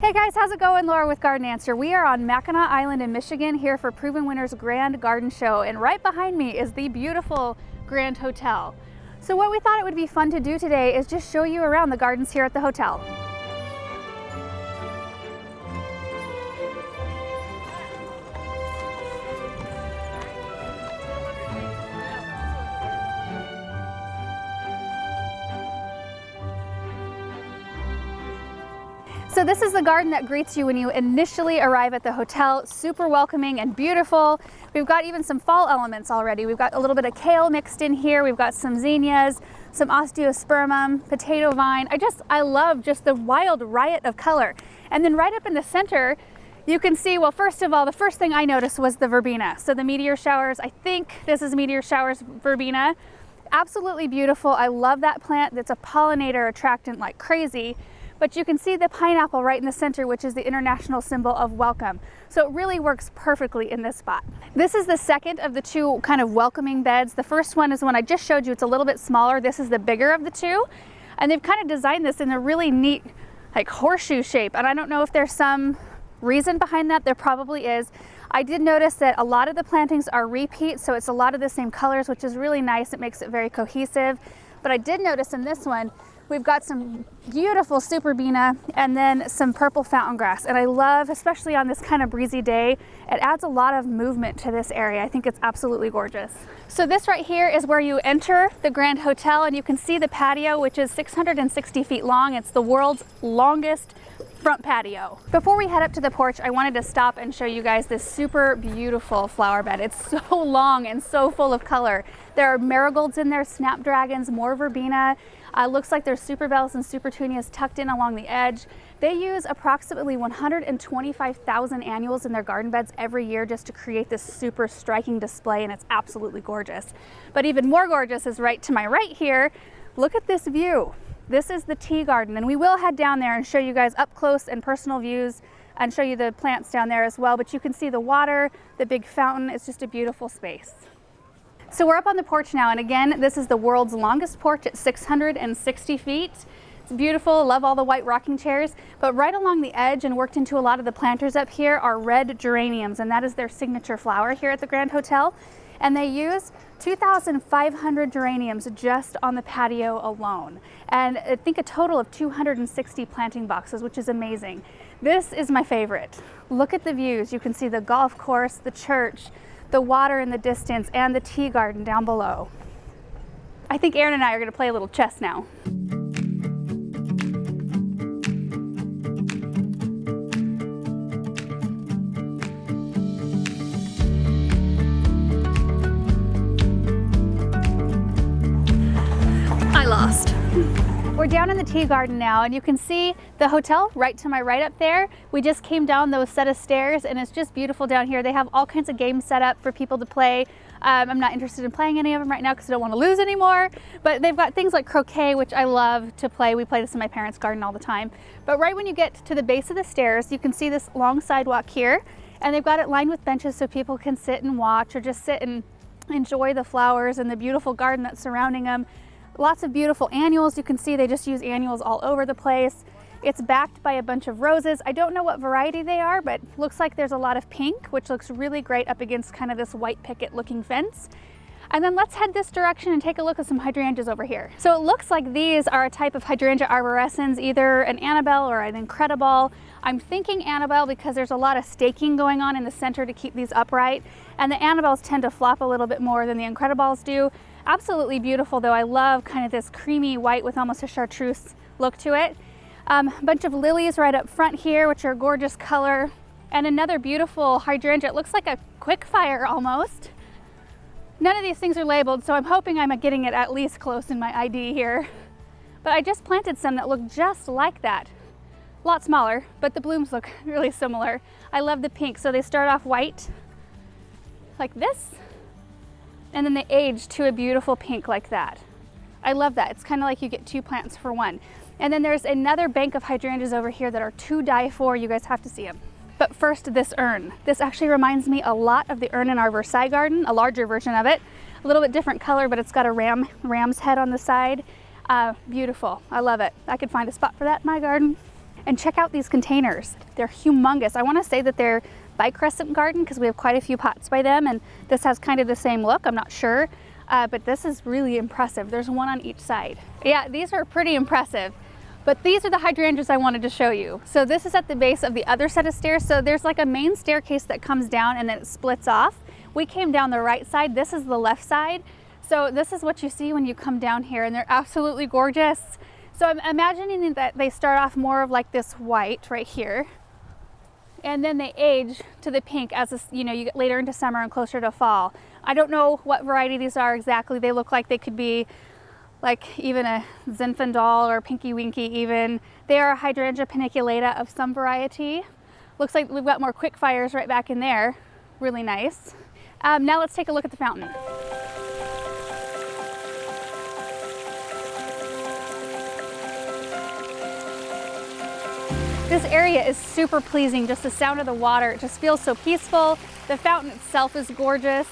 Hey guys, how's it going? Laura with Garden Answer. We are on Mackinac Island in Michigan here for Proven Winners Grand Garden Show, and right behind me is the beautiful Grand Hotel. So what we thought it would be fun to do today is just show you around the gardens here at the hotel. So this is the garden that greets you when you initially arrive at the hotel. Super welcoming and beautiful. We've got even some fall elements already. We've got a little bit of kale mixed in here. We've got some zinnias, some osteospermum, potato vine. I love just the wild riot of color. And then right up in the center, you can see, well, first of all, the first thing I noticed was the verbena. So the meteor showers, I think this is meteor showers verbena. Absolutely beautiful. I love that plant. It's a pollinator attractant like crazy. But you can see the pineapple right in the center, which is the international symbol of welcome. So it really works perfectly in this spot. This is the second of the two kind of welcoming beds. The first one is the one I just showed you. It's a little bit smaller. This is the bigger of the two. And they've kind of designed this in a really neat, like horseshoe shape. And I don't know if there's some reason behind that. There probably is. I did notice that a lot of the plantings are repeat, so it's a lot of the same colors, which is really nice. It makes it very cohesive. But I did notice in this one, we've got some beautiful superbena and then some purple fountain grass. And I love, especially on this kind of breezy day, it adds a lot of movement to this area. I think it's absolutely gorgeous. So this right here is where you enter the Grand Hotel, and you can see the patio, which is 660 feet long. It's the world's longest front patio. Before we head up to the porch, I wanted to stop and show you guys this super beautiful flower bed. It's so long and so full of color. There are marigolds in there, snapdragons, more verbena. Looks like there's superbells and supertunias tucked in along the edge. They use approximately 125,000 annuals in their garden beds every year just to create this super striking display, and it's absolutely gorgeous. But even more gorgeous is right to my right here. Look at this view. This is the tea garden, and we will head down there and show you guys up close and personal views and show you the plants down there as well. But you can see the water, the big fountain. It's just a beautiful space. So we're up on the porch now, and again, this is the world's longest porch at 660 feet. It's beautiful. Love all the white rocking chairs. But right along the edge and worked into a lot of the planters up here are red geraniums, and that is their signature flower here at the Grand Hotel. And they use 2,500 geraniums just on the patio alone. And I think a total of 260 planting boxes, which is amazing. This is my favorite. Look at the views. You can see the golf course, the church, the water in the distance, and the tea garden down below. I think Aaron and I are going to play a little chess now. I lost. We're down in the tea garden now, and you can see the hotel right to my right up there. We just came down those set of stairs, and it's just beautiful down here. They have all kinds of games set up for people to play. I'm not interested in playing any of them right now because I don't want to lose anymore, but they've got things like croquet, which I love to play. We play this in my parents' garden all the time. But right when you get to the base of the stairs, you can see this long sidewalk here, and they've got it lined with benches so people can sit and watch or just sit and enjoy the flowers and the beautiful garden that's surrounding them. Lots of beautiful annuals. You can see they just use annuals all over the place. It's backed by a bunch of roses. I don't know what variety they are, but looks like there's a lot of pink, which looks really great up against kind of this white picket looking fence. And then let's head this direction and take a look at some hydrangeas over here. So it looks like these are a type of hydrangea arborescens, either an Annabelle or an Incredible. I'm thinking Annabelle because there's a lot of staking going on in the center to keep these upright. And the Annabelles tend to flop a little bit more than the Incredibles do. Absolutely beautiful though. I love kind of this creamy white with almost a chartreuse look to it. A bunch of lilies right up front here, which are a gorgeous color. And another beautiful hydrangea. It looks like a quick fire almost. None of these things are labeled, so I'm hoping I'm getting it at least close in my ID here. But I just planted some that look just like that. A lot smaller, but the blooms look really similar. I love the pink. So they start off white like this, and then they age to a beautiful pink like that. I love that. It's kind of like you get two plants for one. And then there's another bank of hydrangeas over here that are to die for. You guys have to see them. But first, this urn. This actually reminds me a lot of the urn in our Versailles garden, a larger version of it. A little bit different color, but it's got a ram's head on the side. Beautiful. I love it. I could find a spot for that in my garden. And check out these containers. They're humongous. I want to say that they're by Crescent Garden because we have quite a few pots by them, and this has kind of the same look. I'm not sure, but this is really impressive. There's one on each side. Yeah, these are pretty impressive. But these are the hydrangeas I wanted to show you. So this is at the base of the other set of stairs. So there's like a main staircase that comes down and then it splits off. We came down the right side. This is the left side. So this is what you see when you come down here, and they're absolutely gorgeous. So I'm imagining that they start off more of like this white right here, and then they age to the pink as you get later into summer and closer to fall. I don't know what variety these are exactly. They look like they could be like even a Zinfandel or Pinky Winky even. They are a Hydrangea paniculata of some variety. Looks like we've got more quick fires right back in there. Really nice. Now let's take a look at the fountain. This area is super pleasing, just the sound of the water. It just feels so peaceful. The fountain itself is gorgeous,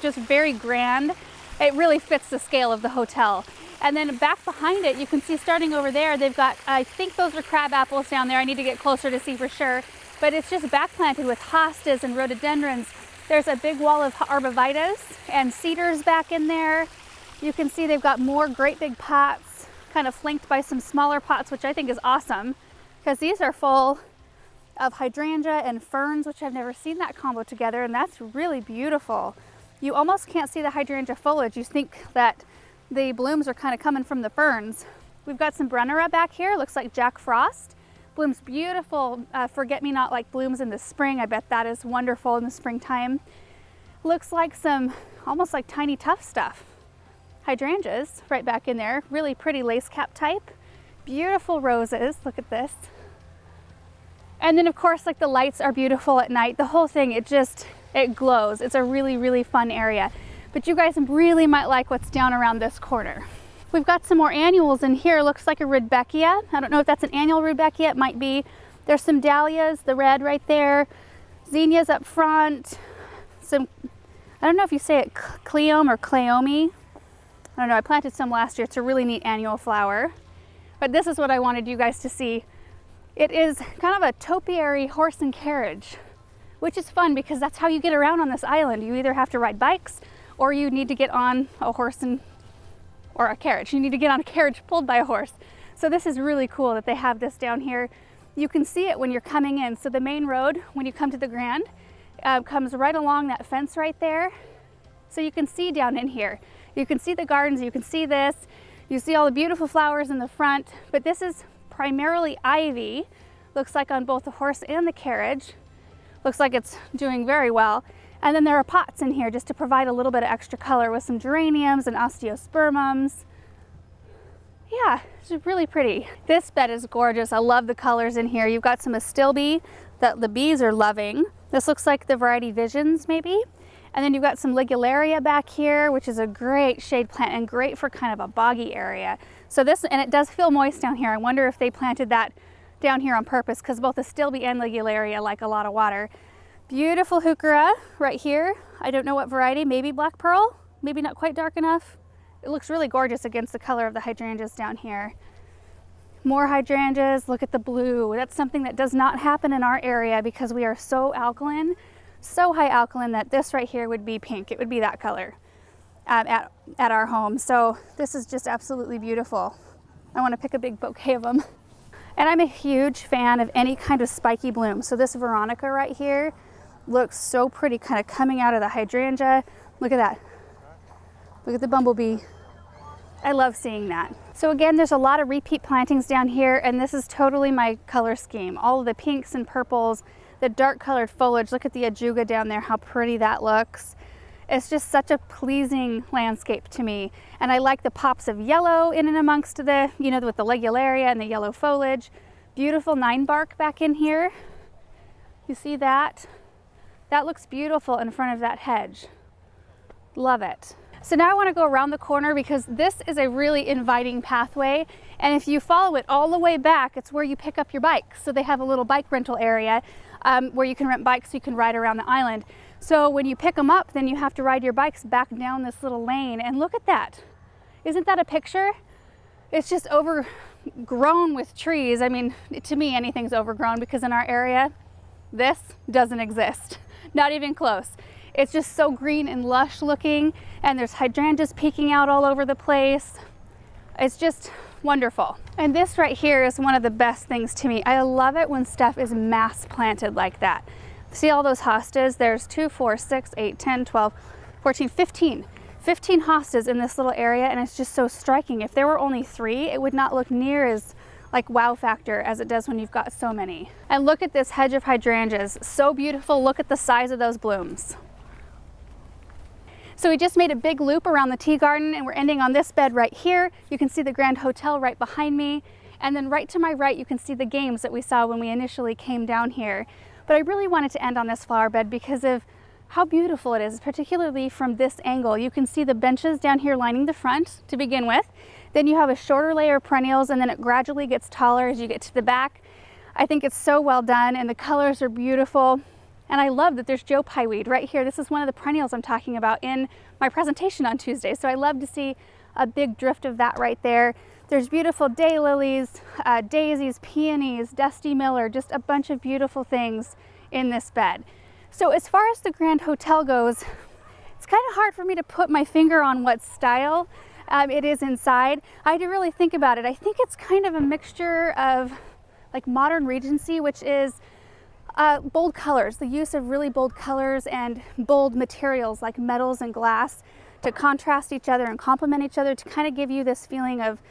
just very grand. It really fits the scale of the hotel. And then back behind it, you can see starting over there, they've got, I think those are crab apples down there. I need to get closer to see for sure. But it's just backplanted with hostas and rhododendrons. There's a big wall of arborvitaes and cedars back in there. You can see they've got more great big pots, kind of flanked by some smaller pots, which I think is awesome, because these are full of hydrangea and ferns, which I've never seen that combo together, and that's really beautiful. You almost can't see the hydrangea foliage. You think that the blooms are kind of coming from the ferns. We've got some Brennera back here. Looks like Jack Frost. Blooms beautiful forget-me-not like blooms in the spring. I bet that is wonderful in the springtime. Looks like some almost like tiny tough stuff. Hydrangeas right back in there. Really pretty lace cap type. Beautiful roses. Look at this. And then of course, like the lights are beautiful at night. The whole thing, it glows. It's a really, really fun area. But you guys really might like what's down around this corner. We've got some more annuals in here. Looks like a Rudbeckia. I don't know if that's an annual Rudbeckia. It might be. There's some dahlias, the red right there. Zinnias up front. Some, I don't know if you say it Cleome or Cleome. I don't know. I planted some last year. It's a really neat annual flower. But this is what I wanted you guys to see. It is kind of a topiary horse and carriage, which is fun because that's how you get around on this island. You either have to ride bikes or you need to get on a horse or a carriage. You need to get on a carriage pulled by a horse. So this is really cool that they have this down here. You can see it when you're coming in. So the main road, when you come to the Grand, comes right along that fence right there. So you can see down in here. You can see the gardens, you can see this. You see all the beautiful flowers in the front, but this is primarily ivy. Looks like on both the horse and the carriage. Looks like it's doing very well. And then there are pots in here just to provide a little bit of extra color with some geraniums and osteospermums. Yeah, it's really pretty. This bed is gorgeous. I love the colors in here. You've got some astilbe that the bees are loving. This looks like the variety Visions maybe. And then you've got some Ligularia back here, which is a great shade plant and great for kind of a boggy area. So this, and it does feel moist down here. I wonder if they planted that down here on purpose because both astilbe and Ligularia like a lot of water. Beautiful Heuchera right here. I don't know what variety, maybe black pearl, maybe not quite dark enough. It looks really gorgeous against the color of the hydrangeas down here. More hydrangeas, look at the blue. That's something that does not happen in our area because we are so alkaline, so high alkaline that this right here would be pink. It would be that color at our home. So this is just absolutely beautiful. I want to pick a big bouquet of them. And I'm a huge fan of any kind of spiky bloom. So this Veronica right here looks so pretty, kind of coming out of the hydrangea. Look at that. Look at the bumblebee. I love seeing that. So again, there's a lot of repeat plantings down here, and this is totally my color scheme. All of the pinks and purples, the dark colored foliage. Look at the ajuga down there, how pretty that looks. It's just such a pleasing landscape to me. And I like the pops of yellow in and amongst the, with the Ligularia and the yellow foliage. Beautiful 9-bark back in here. You see that? That looks beautiful in front of that hedge. Love it. So now I want to go around the corner because this is a really inviting pathway. And if you follow it all the way back, it's where you pick up your bikes. So they have a little bike rental area where you can rent bikes so you can ride around the island. So when you pick them up, then you have to ride your bikes back down this little lane. And look at that. Isn't that a picture? It's just grown with trees. I mean, to me, anything's overgrown because in our area, this doesn't exist. Not even close. It's just so green and lush looking, and there's hydrangeas peeking out all over the place. It's just wonderful. And this right here is one of the best things to me. I love it when stuff is mass planted like that. See all those hostas? There's 2, 4, 6, 8, 10, 12, 14, 15 hostas in this little area, and it's just so striking. If there were only 3, it would not look near as like wow factor as it does when you've got so many. And look at this hedge of hydrangeas. So beautiful. Look at the size of those blooms. So we just made a big loop around the tea garden, and we're ending on this bed right here. You can see the Grand Hotel right behind me. And then right to my right, you can see the games that we saw when we initially came down here. But I really wanted to end on this flower bed because of how beautiful it is, particularly from this angle. You can see the benches down here lining the front to begin with. Then you have a shorter layer of perennials, and then it gradually gets taller as you get to the back. I think it's so well done, and the colors are beautiful. And I love that there's Joe Pye weed right here. This is one of the perennials I'm talking about in my presentation on Tuesday. So I love to see a big drift of that right there. There's beautiful daylilies, daisies, peonies, dusty miller, just a bunch of beautiful things in this bed. So as far as the Grand Hotel goes, it's kind of hard for me to put my finger on what style it is inside. I had to really think about it. I think it's kind of a mixture of like modern Regency, which is bold colors, the use of really bold colors and bold materials like metals and glass to contrast each other and complement each other to kind of give you this feeling of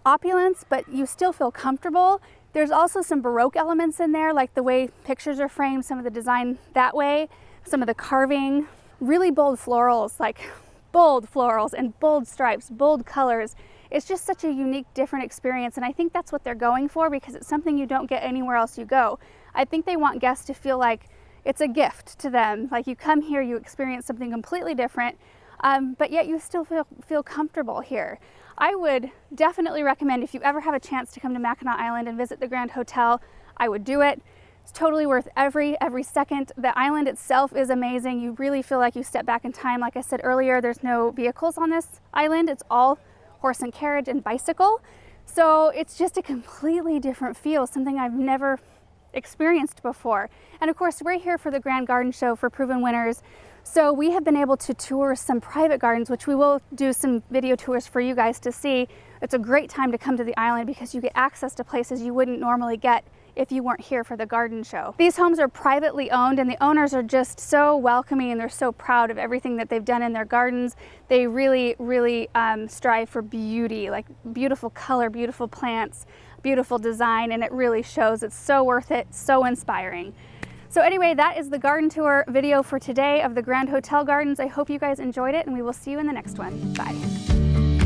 opulence, but you still feel comfortable. There's also some Baroque elements in there, like the way pictures are framed, some of the design that way, some of the carving, really bold florals, like bold florals and bold stripes, bold colors. It's just such a unique, different experience, and I think that's what they're going for because it's something you don't get anywhere else you go. I think they want guests to feel like it's a gift to them, like you come here, you experience something completely different, but yet you still feel comfortable here. I would definitely recommend, if you ever have a chance to come to Mackinac Island and visit the Grand Hotel, I would do it. It's totally worth every second. The island itself is amazing. You really feel like you step back in time. Like I said earlier, there's no vehicles on this island. It's all horse and carriage and bicycle. So it's just a completely different feel, something I've never experienced before. And of course, we're here for the Grand Garden Show for Proven Winners. So we have been able to tour some private gardens, which we will do some video tours for you guys to see. It's a great time to come to the island because you get access to places you wouldn't normally get if you weren't here for the garden show. These homes are privately owned, and the owners are just so welcoming, and they're so proud of everything that they've done in their gardens. They really strive for beauty, like beautiful color, beautiful plants, beautiful design, and it really shows. It's so worth it, so inspiring. So anyway, that is the garden tour video for today of the Grand Hotel Gardens. I hope you guys enjoyed it, and we will see you in the next one. Bye.